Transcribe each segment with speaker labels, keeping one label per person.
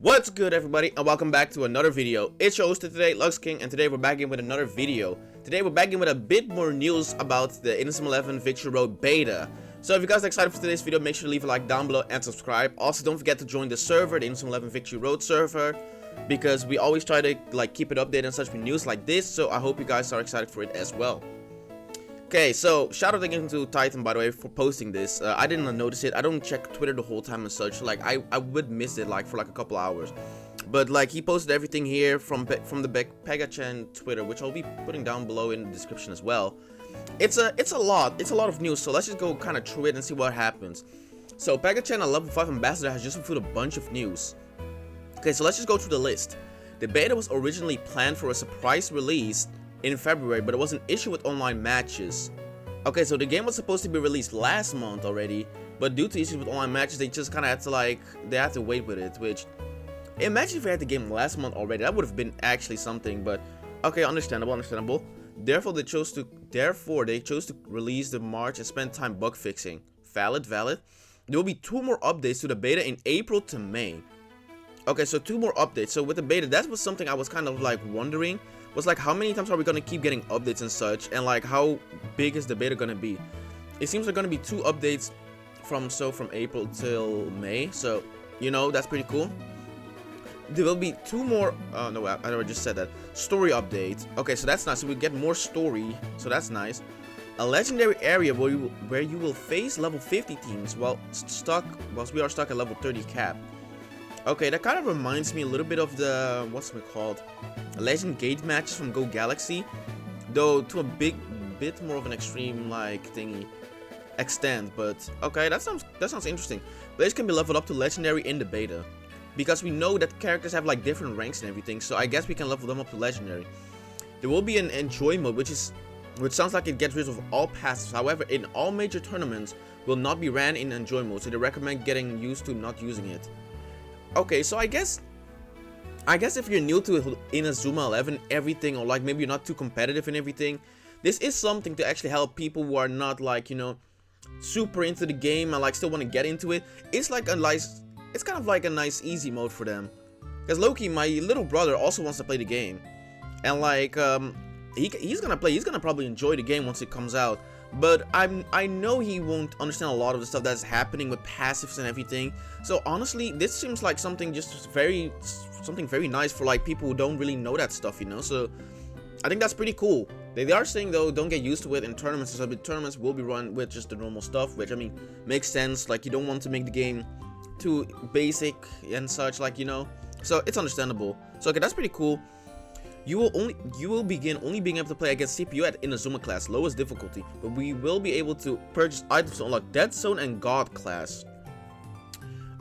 Speaker 1: What's good, everybody, and welcome back to another video. It's your host today, Lux King, and today we're back in with another video. Today we're back in with a bit more news about the Inazuma 11 Victory Road beta. So if you guys are excited for today's video, make sure to leave a like down below and subscribe. Also, don't forget to join the server, the Inazuma 11 Victory Road server, because we always try to keep it updated and such with news like this. So I hope you guys are excited for it as well. Okay, so shout out again to Titan, by the way, for posting this. I didn't notice it. I don't check Twitter the whole time and such. I would miss it for a couple hours. But he posted everything here from the Pegachan Twitter, which I'll be putting down below in the description as well. It's a lot of news. So let's just go kind of through it and see what happens. So Pegachan, a level 5 ambassador, has just fulfilled a bunch of news. Okay, so let's just go through the list. The beta was originally planned for a surprise release in February, but it was an issue with online matches. Okay, so the game was supposed to be released last month already, but due to issues with online matches, they just kind of had to they had to wait with it. Which, imagine if we had the game last month already, that would have been actually something. But okay, understandable. Therefore they chose to release the March and spend time bug fixing. Valid. There will be 2 more updates to the beta in April to May. Okay, so 2 more updates. So with the beta, that was something I was kind of wondering, was how many times are we gonna keep getting updates and such, and how big is the beta gonna be? It seems like gonna be 2 updates from April till May, so that's pretty cool. There will be 2 more no, I already just said that. Story update. Okay, so that's nice. So we get more story, so that's nice. A legendary area where you will face level 50 teams whilst we are stuck at level 30 cap. Okay, that kind of reminds me a little bit of the what's it called, Legend Gate matches from Go Galaxy, though to a bit more of an extreme thingy extent. But okay, that sounds interesting. Players can be leveled up to legendary in the beta, because we know that characters have different ranks and everything. So I guess we can level them up to legendary. There will be an enjoy mode, which sounds like it gets rid of all passes. However, in all major tournaments will not be ran in enjoy mode, so they recommend getting used to not using it. Okay, so I guess if you're new to Inazuma 11 everything, or maybe you're not too competitive in everything, this is something to actually help people who are not super into the game and still want to get into it. It's it's kind of like a nice easy mode for them, because Loki, my little brother, also wants to play the game, and he's gonna probably enjoy the game once it comes out. But I know he won't understand a lot of the stuff that's happening with passives and everything. So honestly, this seems like something very nice for people who don't really know that stuff, So I think that's pretty cool. They are saying though, don't get used to it in tournaments. So the tournaments will be run with just the normal stuff, which I mean makes sense. You don't want to make the game too basic and such, So it's understandable. So okay, that's pretty cool. You will begin only being able to play against CPU at Inazuma class, lowest difficulty, but we will be able to purchase items to unlock Dead Zone and God class.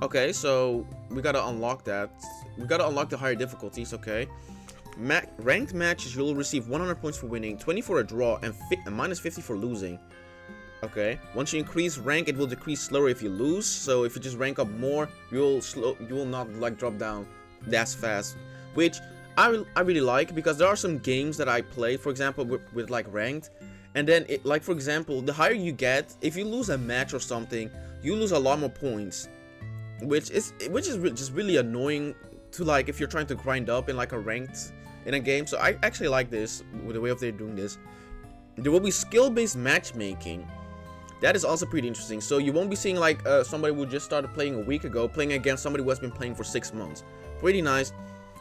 Speaker 1: Okay, so we gotta unlock that. We gotta unlock the higher difficulties. Okay, ranked matches, you'll receive 100 points for winning, 20 for a draw, and minus 50 for losing. Okay, once you increase rank, it will decrease slower if you lose. So if you just rank up more, you will not drop down that fast, which I really like, because there are some games that I play, for example, with ranked, and then for example, the higher you get, if you lose a match or something, you lose a lot more points, which is just really annoying to if you're trying to grind up in a ranked in a game. So I actually like this, with the way they're doing this. There will be skill-based matchmaking. That is also pretty interesting. So you won't be seeing somebody who just started playing a week ago playing against somebody who has been playing for 6 months. Pretty nice.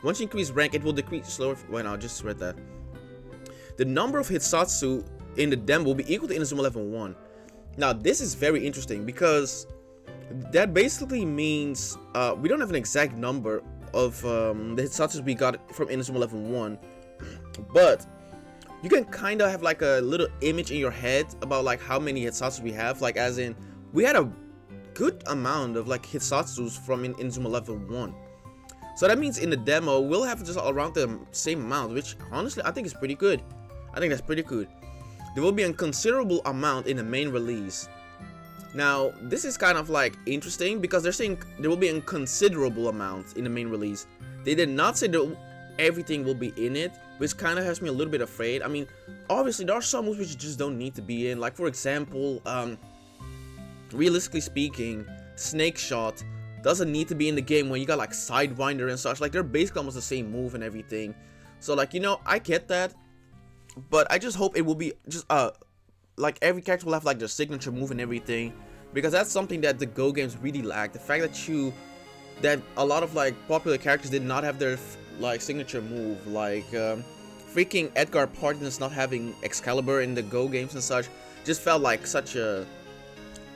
Speaker 1: Once you increase rank, it will decrease slower. Wait, no, I just read that. The number of Hitsatsu in the demo will be equal to Inazuma 11-1. Now, this is very interesting, because that basically means we don't have an exact number of the Hitsatsus we got from Inazuma 11-1, but you can kind of have a little image in your head about how many Hitsatsus we have. As in, we had a good amount of Hitsatsus from Inazuma 11-1. So that means in the demo, we'll have just around the same amount, which honestly, I think is pretty good. I think that's pretty good. There will be a considerable amount in the main release. Now, this is kind of interesting, because they're saying there will be a considerable amount in the main release. They did not say that everything will be in it, which kind of has me a little bit afraid. I mean, obviously, there are some moves which just don't need to be in. For example, realistically speaking, Snake Shot doesn't need to be in the game when you got like Sidewinder and such. Like they're basically almost the same move and everything. So like, you know, I get that, but I just hope it will be just like every character will have like their signature move and everything, because that's something that the Go games really lack. The fact that a lot of like popular characters did not have their like signature move, like freaking Edgar Parton's not having Excalibur in the Go games and such, just felt like such a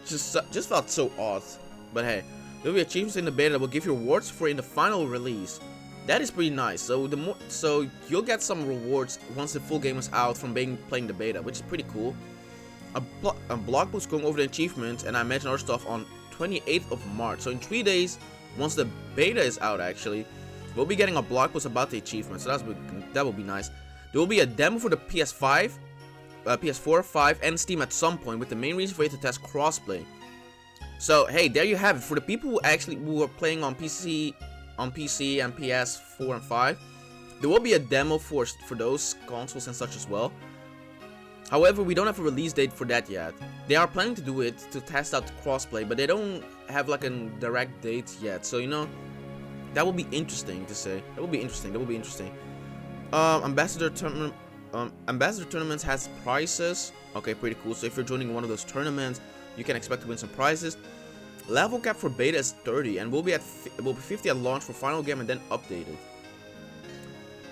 Speaker 1: just felt so odd. But hey, there will be achievements in the beta that will give you rewards for in the final release. That is pretty nice. So you'll get some rewards once the full game is out from playing the beta, which is pretty cool. A blog post going over the achievements, and I mentioned other stuff on 28th of March. So in 3 days, once the beta is out, actually, we'll be getting a blog post about the achievements. So that will be nice. There will be a demo for the PS5, PS4, 5, and Steam at some point, with the main reason for you to test crossplay. So hey, there you have it. For the people who are playing on PC and PS4 and 5, there will be a demo for those consoles and such as well. However, we don't have a release date for that yet. They are planning to do it to test out the crossplay, but they don't have like a direct date yet. So, you know, that will be interesting to say. That will be interesting. Ambassador tournaments has prizes. Okay, pretty cool. So if you're joining one of those tournaments, you can expect to win some prizes. Level cap for beta is 30, and will be 50 at launch for final game and then updated.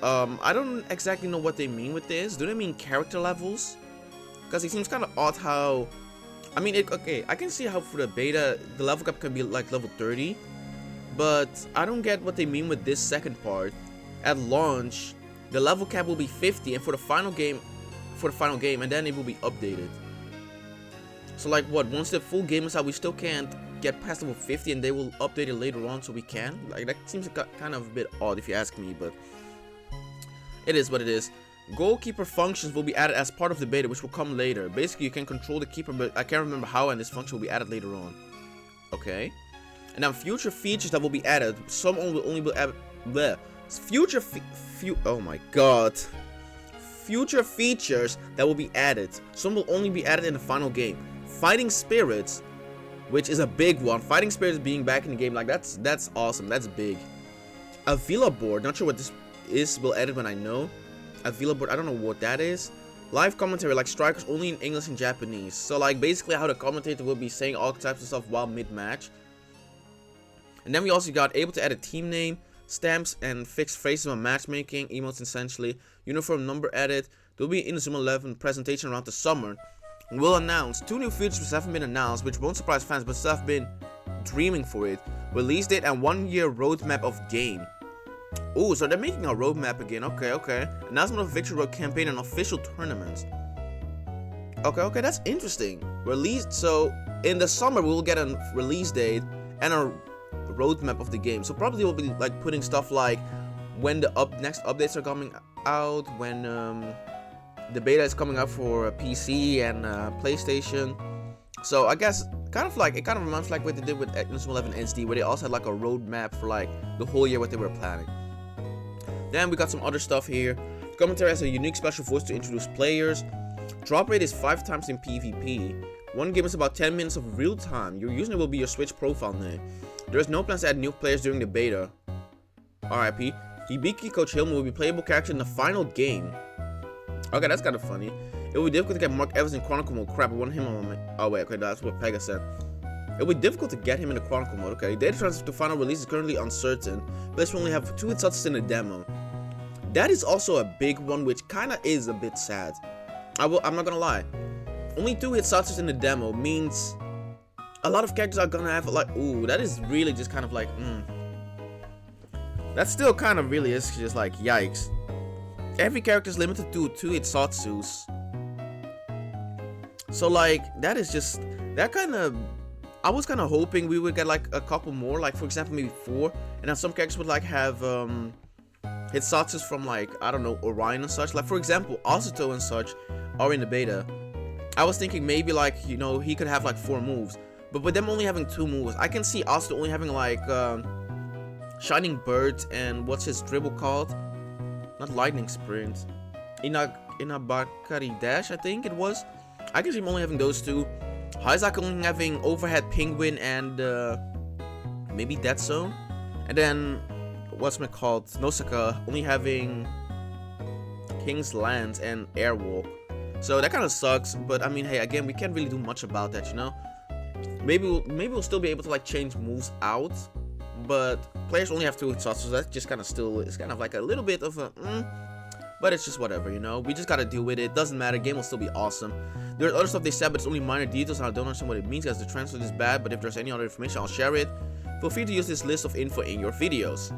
Speaker 1: I don't exactly know what they mean with this. Do they mean character levels? Because it seems kind of odd how, I mean, okay, I can see how for the beta, the level cap can be like level 30, but I don't get what they mean with this second part. At launch, the level cap will be 50, and for the final game, and then it will be updated. So like what, once the full game is out, we still can't get past level 50, and they will update it later on so we can? Like, that seems kind of a bit odd if you ask me, but it is what it is. Goalkeeper functions will be added as part of the beta, which will come later. Basically, you can control the keeper, but I can't remember how, and this function will be added later on. Okay. And then future features that will be added. Some will only be added. Bleh. Oh my god. Future features that will be added. Some will only be added in the final game. Fighting spirits, which is a big one. Fighting spirits being back in the game, like that's awesome. That's big. A Villa board. Not sure what this is. Will edit when I know. A Villa board, I don't know what that is. Live commentary, like strikers only in English and Japanese. So like basically how the commentator will be saying all types of stuff while mid-match. And then we also got able to add a team name, stamps, and fixed phrases on matchmaking, emotes essentially, uniform number edit. There will be an Inazuma 11 presentation around the summer. We'll announce 2 new features which haven't been announced, which won't surprise fans, but still have been dreaming for it. Release date and 1-year roadmap of game. Oh, so they're making a roadmap again. Okay. Announcement of Victory Road campaign and official tournaments. Okay, that's interesting. So in the summer we'll get a release date and a roadmap of the game. So probably we'll be like putting stuff like when the next updates are coming out, when the beta is coming out for PC and PlayStation. So I guess it kind of reminds like what they did with Inazuma 11 SD, where they also had like a roadmap for like the whole year what they were planning. Then we got some other stuff here. Commentary has a unique special voice to introduce players. Drop rate is 5 times in PvP. One game is about 10 minutes of real time. Your username will be your Switch profile name. There is no plans to add new players during the beta. RIP. Hibiki Coach Hilma will be playable character in the final game. Okay, that's kind of funny. It will be difficult to get Mark Evans in Chronicle mode. Crap, I want him on my... Oh wait, okay, that's what Pega said. It will be difficult to get him in the Chronicle mode. Okay, data transfer to final release is currently uncertain. Players will only have 2 hitshots in the demo. That is also a big one, which kind of is a bit sad. I'm not gonna lie. Only 2 hitshots in the demo means a lot of characters are gonna have like... Ooh, that is really just kind of like... That still kind of really is just like, yikes. Every character is limited to 2 hitsatsus. So like, that is just... That kind of... I was kind of hoping we would get like a couple more, like for example maybe 4, and then some characters would like have hitsatsus from like, I don't know, Orion and such. Like for example, Azuto and such are in the beta. I was thinking maybe like, you know, he could have like 4 moves, but with them only having 2 moves, I can see Azuto only having like Shining Bird and what's his dribble called? Not Lightning Sprint. Inabakari Dash, I think it was. I can see him only having those 2. Hyzak only having Overhead Penguin and maybe Dead Zone, and then what's it called, Nausicaa only having King's Land and Airwalk. So that kind of sucks, but I mean, hey, again, we can't really do much about that, you know. Maybe we'll still be able to like change moves out, but players only have 2 shots, so that just kind of still is kind of like a little bit of a but it's just whatever, you know. We just gotta deal with it. Doesn't matter. Game will still be awesome. There's other stuff they said, but it's only minor details, and I don't understand what it means, because the translate is bad. But if there's any other information, I'll share it. Feel free to use this list of info in your videos.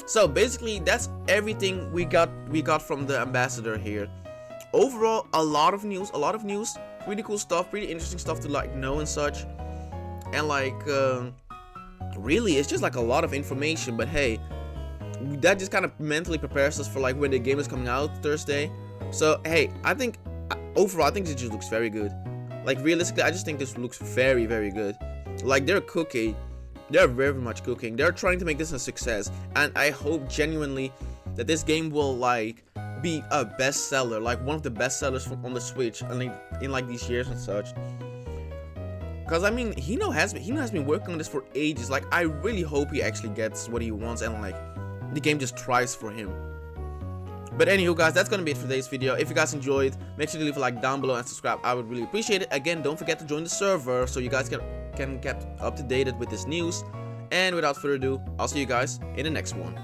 Speaker 1: So basically, that's everything we got from the ambassador here. Overall, a lot of news, pretty cool stuff, pretty interesting stuff to like know and such. And like, really, it's just like a lot of information. But hey, that just kind of mentally prepares us for like when the game is coming out Thursday. So hey, I think overall, I think this just looks very good. Like realistically, I just think this looks very, very good. Like they're cooking, they're very much cooking. They're trying to make this a success, and I hope genuinely that this game will like be a bestseller, like one of the best sellers on the Switch in like these years and such. Cause I mean, Hino has been working on this for ages. Like I really hope he actually gets what he wants, and like the game just tries for him. But anywho, guys, that's gonna be it for today's video. If you guys enjoyed, make sure to leave a like down below and subscribe. I would really appreciate it. Again, don't forget to join the server so you guys can get up to date with this news. And without further ado, I'll see you guys in the next one.